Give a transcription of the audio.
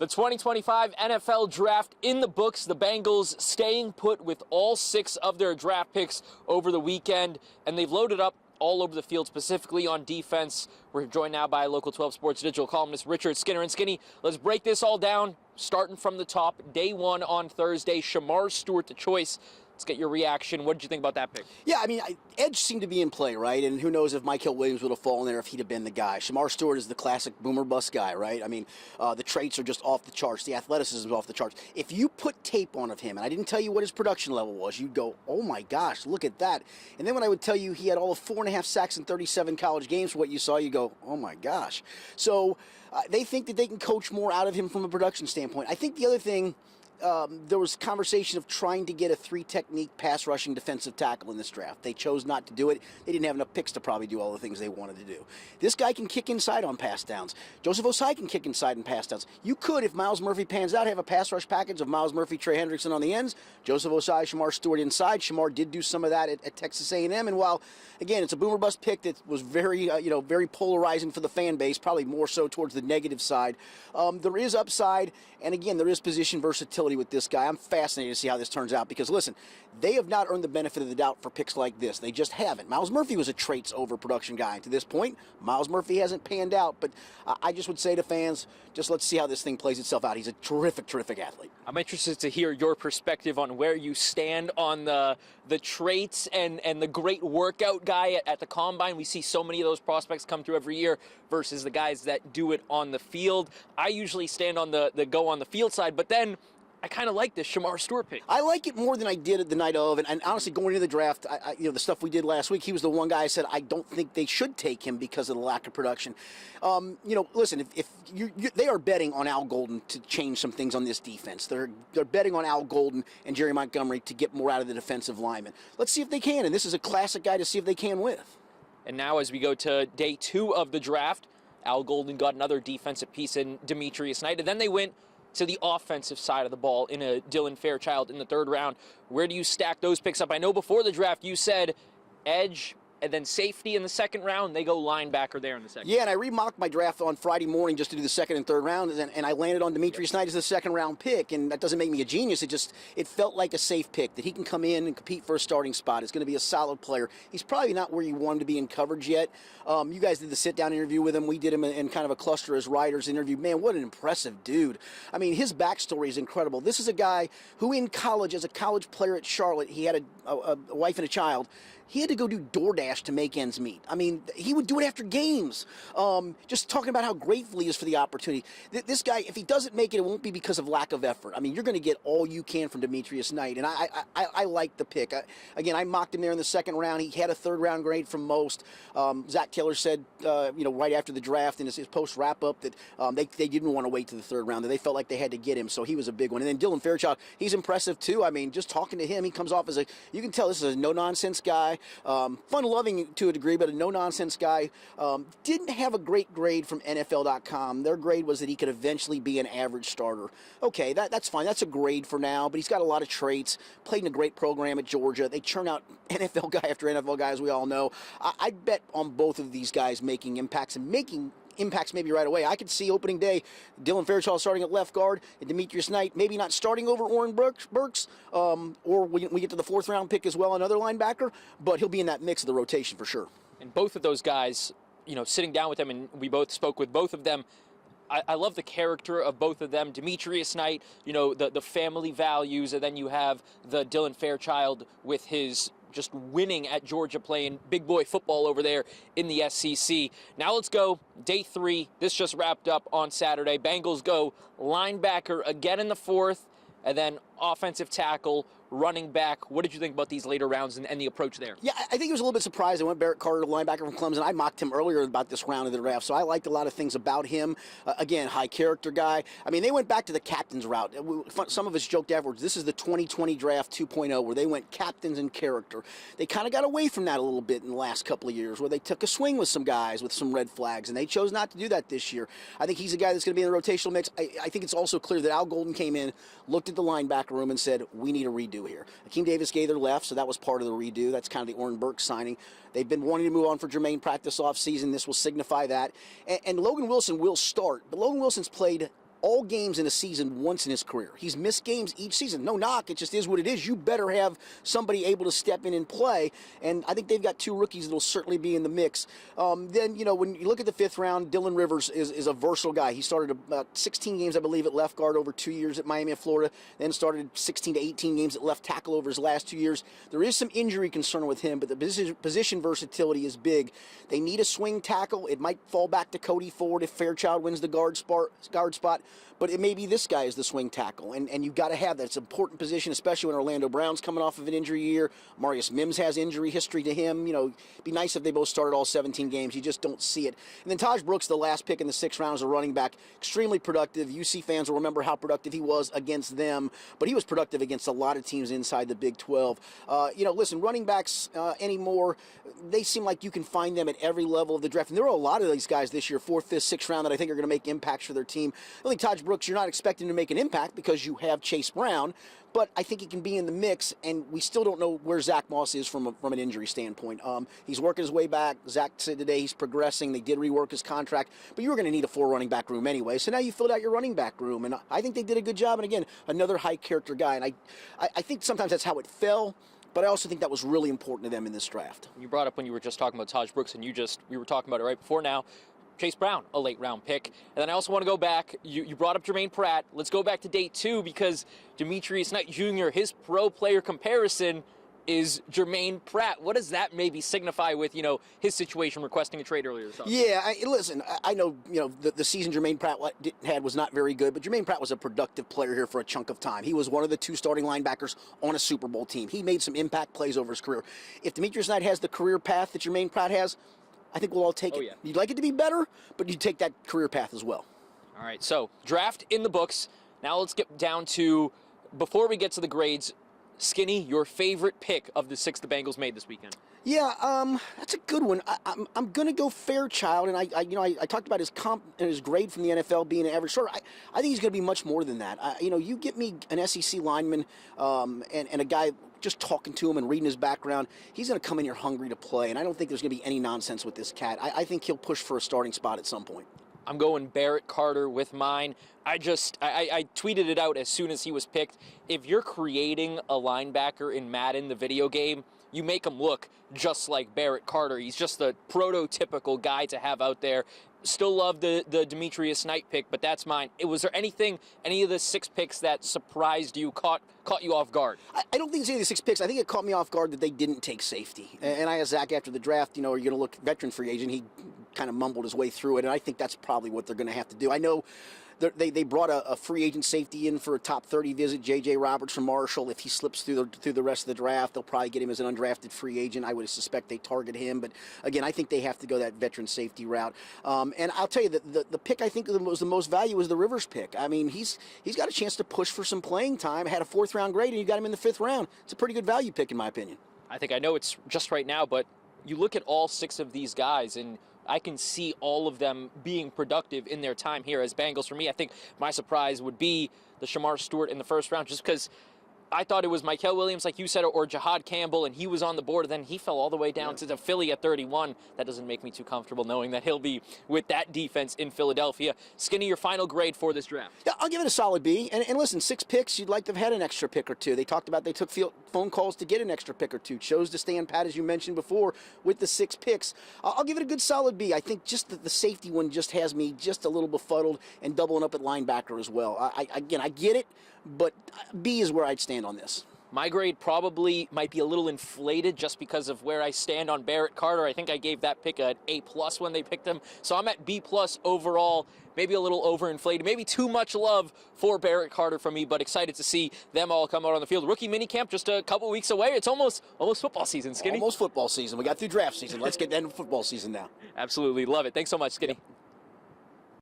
The 2025 NFL Draft in the books. The Bengals staying put with all 6 of their draft picks over the weekend, and they've loaded up all over the field, specifically on defense. We're joined now by local 12 Sports digital columnist Richard Skinner. And Skinny, let's break this all down, starting from the top. Day 1 on Thursday, Shemar Stewart the choice. Let's get your reaction. What did you think about that pick? Yeah, I mean, edge seemed to be in play, right? And who knows if Michael Williams would have fallen there if he'd have been the guy. Shemar Stewart is the classic boomer bust guy, right? I mean, the traits are just off the charts. The athleticism is off the charts. If you put tape on of him, and I didn't tell you what his production level was, you'd go, oh my gosh, look at that. And then when I would tell you he had all of 4.5 sacks in 37 college games for what you saw, you go, oh my gosh. So they think that they can coach more out of him from a production standpoint. I think the other thing, there was conversation of trying to get a 3-technique pass rushing defensive tackle in this draft. They chose not to do it. They didn't have enough picks to probably do all the things they wanted to do. This guy can kick inside on pass downs. Joseph Ossai can kick inside in pass downs. You could, if Myles Murphy pans out, have a pass rush package of Myles Murphy, Trey Hendrickson on the ends, Joseph Ossai, Shemar Stewart inside. Shemar did do some of that at Texas A&M, and while, again, it's a boomer bust pick that was very, very polarizing for the fan base, probably more so towards the negative side, there is upside, and again, there is position versatility with this guy. I'm fascinated to see how this turns out because, listen, they have not earned the benefit of the doubt for picks like this. They just haven't. Myles Murphy was a traits over production guy. To this point, Myles Murphy hasn't panned out, but I just would say to fans, just let's see how this thing plays itself out. He's a terrific, terrific athlete. I'm interested to hear your perspective on where you stand on the traits and the great workout guy at the Combine. We see so many of those prospects come through every year versus the guys that do it on the field. I usually stand on the go on the field side, but then I kind of like this Shemar Stewart pick. I like it more than I did at the night of, and honestly, going into the draft, the stuff we did last week, he was the one guy I said I don't think they should take him because of the lack of production. Listen, if they are betting on Al Golden to change some things on this defense. They're betting on Al Golden and Jerry Montgomery to get more out of the defensive linemen. Let's see if they can, and this is a classic guy to see if they can with. And now as we go to day 2 of the draft, Al Golden got another defensive piece in Demetrius Knight, and then they went to the offensive side of the ball in a Dylan Fairchild in the 3rd round. Where do you stack those picks up? I know before the draft you said edge and then safety in the 2nd round. They go linebacker there in the 2nd. Yeah, and I remocked my draft on Friday morning just to do the 2nd and 3rd round, and I landed on Demetrius Knight as the 2nd round pick, and that doesn't make me a genius. It felt like a safe pick, that he can come in and compete for a starting spot. It's going to be a solid player. He's probably not where you want him to be in coverage yet. You guys did the sit-down interview with him. We did him in kind of a cluster as writers interview. Man, what an impressive dude. I mean, his backstory is incredible. This is a guy who in college, as a college player at Charlotte, he had a wife and a child. He had to go do DoorDash to make ends meet. I mean, he would do it after games. Just talking about how grateful he is for the opportunity. This guy, if he doesn't make it, it won't be because of lack of effort. I mean, you're going to get all you can from Demetrius Knight, and I like the pick. Again, I mocked him there in the 2nd round. He had a 3rd round grade from most. Zach Taylor said, right after the draft in his post wrap-up that they didn't want to wait to the 3rd round, that they felt like they had to get him, so he was a big one. And then Dylan Fairchild, he's impressive too. I mean, just talking to him, he comes off as you can tell this is a no-nonsense guy. Fun-loving to a degree, but a no-nonsense guy. Didn't have a great grade from NFL.com. Their grade was that he could eventually be an average starter. Okay, that's fine. That's a grade for now, but he's got a lot of traits. Played in a great program at Georgia. They churn out NFL guy after NFL guy, as we all know. I bet on both of these guys making impacts and making impacts maybe right away. I could see opening day Dylan Fairchild starting at left guard and Demetrius Knight maybe not starting over Oren Burks, or we get to the 4th round pick as well, another linebacker, but he'll be in that mix of the rotation for sure. And both of those guys, sitting down with them, and we both spoke with both of them, I love the character of both of them. Demetrius Knight, the family values, and then you have the Dylan Fairchild with his just winning at Georgia, playing big boy football over there in the SEC. Now let's go day 3. This just wrapped up on Saturday. Bengals go linebacker again in the 4th, and then offensive tackle, running back. What did you think about these later rounds and the approach there? Yeah, I think he was a little bit surprised. I went Barrett Carter, the linebacker from Clemson. I mocked him earlier about this round of the draft, so I liked a lot of things about him. Again, high character guy. I mean, they went back to the captain's route. Some of us joked afterwards, this is the 2020 draft 2.0, where they went captains and character. They kind of got away from that a little bit in the last couple of years, where they took a swing with some guys with some red flags, and they chose not to do that this year. I think he's a guy that's going to be in the rotational mix. I think it's also clear that Al Golden came in, looked at the linebacker room, and said, we need a redo here. Akeem Davis-Gaither left, so that was part of the redo. That's kind of the Oren Burks signing. They've been wanting to move on for Jermaine Pratt this offseason. This will signify that. And Logan Wilson will start, but Logan Wilson's played all games in a season once in his career. He's missed games each season. No knock, it just is what it is. You better have somebody able to step in and play, and I think they've got 2 rookies that will certainly be in the mix. Then, when you look at the 5th round, Dylan Rivers is a versatile guy. He started about 16 games, I believe, at left guard over 2 years at Miami of Florida, then started 16 to 18 games at left tackle over his last 2 years. There is some injury concern with him, but the position versatility is big. They need a swing tackle. It might fall back to Cody Ford if Fairchild wins the guard spot, but it may be this guy is the swing tackle, and you've got to have that. It's an important position, especially when Orlando Brown's coming off of an injury year. Marius Mims has injury history to him. It'd be nice if they both started all 17 games. You just don't see it. And then Taj Brooks, the last pick in the 6th round, is a running back, extremely productive. UC fans will remember how productive he was against them, but he was productive against a lot of teams inside the Big 12. Listen, running backs anymore, they seem like you can find them at every level of the draft. And there are a lot of these guys this year, 4th, 5th, 6th round, that I think are going to make impacts for their team. I think Taj Brooks, you're not expecting to make an impact because you have Chase Brown, but I think he can be in the mix, and we still don't know where Zach Moss is from an injury standpoint. He's working his way back. Zach said today he's progressing. They did rework his contract, but you were going to need a 4 running back room anyway, so now you filled out your running back room, and I think they did a good job. And again, another high-character guy, and I think sometimes that's how it fell, but I also think that was really important to them in this draft. You brought up when you were just talking about Taj Brooks, and we were talking about it right before now. Chase Brown, a late-round pick. And then I also want to go back. You brought up Jermaine Pratt. Let's go back to day 2 because Demetrius Knight Jr., his pro player comparison is Jermaine Pratt. What does that maybe signify with, his situation requesting a trade earlier this summer? Yeah, I know, the season Jermaine Pratt had was not very good, but Jermaine Pratt was a productive player here for a chunk of time. He was one of the 2 starting linebackers on a Super Bowl team. He made some impact plays over his career. If Demetrius Knight has the career path that Jermaine Pratt has, I think we'll all take it. Yeah. You'd like it to be better, but you take that career path as well. All right, so draft in the books. Now let's get down to, before we get to the grades, Skinny, your favorite pick of the 6 the Bengals made this weekend? Yeah, that's a good one. I'm going to go Fairchild, and I talked about his comp and his grade from the NFL being an average starter. I think he's going to be much more than that. You get me an SEC lineman and a guy just talking to him and reading his background, he's going to come in here hungry to play, and I don't think there's going to be any nonsense with this cat. I think he'll push for a starting spot at some point. I'm going Barrett Carter with mine. I tweeted it out as soon as he was picked. If you're creating a linebacker in Madden, the video game, you make him look just like Barrett Carter. He's just the prototypical guy to have out there. Still love the Demetrius Knight pick, but that's mine. Was there any of the 6 picks that surprised you, caught you off guard? I don't think it's any of the 6 picks. I think it caught me off guard that they didn't take safety. And I asked Zach after the draft, are you going to look veteran free agent? He kind of mumbled his way through it, and I think that's probably what they're going to have to do. I know they brought a free agent safety in for a top 30 visit, J.J. Roberts from Marshall. If he slips through the rest of the draft, they'll probably get him as an undrafted free agent. I would suspect they target him. But, again, I think they have to go that veteran safety route. And I'll tell you, the pick I think was the most value was the Rivers pick. I mean, he's got a chance to push for some playing time, had a 4th-round grade, and you got him in the 5th round. It's a pretty good value pick, in my opinion. I know it's just right now, but you look at all 6 of these guys, and I can see all of them being productive in their time here as Bengals. For me, I think my surprise would be the Shamar Stewart in the 1st round, just because I thought it was Mykel Williams, like you said, or Jahad Campbell, and he was on the board, and then he fell all the way down to the Philly at 31. That doesn't make me too comfortable knowing that he'll be with that defense in Philadelphia. Skinny, your final grade for this draft? Yeah, I'll give it a solid B. And listen, 6 picks, you'd like to have had an extra pick or 2. They talked about they took phone calls to get an extra pick or 2. Chose to stand pat, as you mentioned before, with the 6 picks. I'll give it a good solid B. I think just the safety one just has me just a little befuddled, and doubling up at linebacker as well. I get it, but B is where I'd stand on this. My grade probably might be a little inflated just because of where I stand on Barrett Carter. I think I gave that pick an A+ when they picked him. So I'm at B+ overall, maybe a little overinflated, maybe too much love for Barrett Carter from me, but excited to see them all come out on the field. Rookie minicamp just a couple weeks away. It's almost football season, Skinny. Almost football season. We got through draft season. Let's get into football season now. Absolutely. Love it. Thanks so much, Skinny. Yep.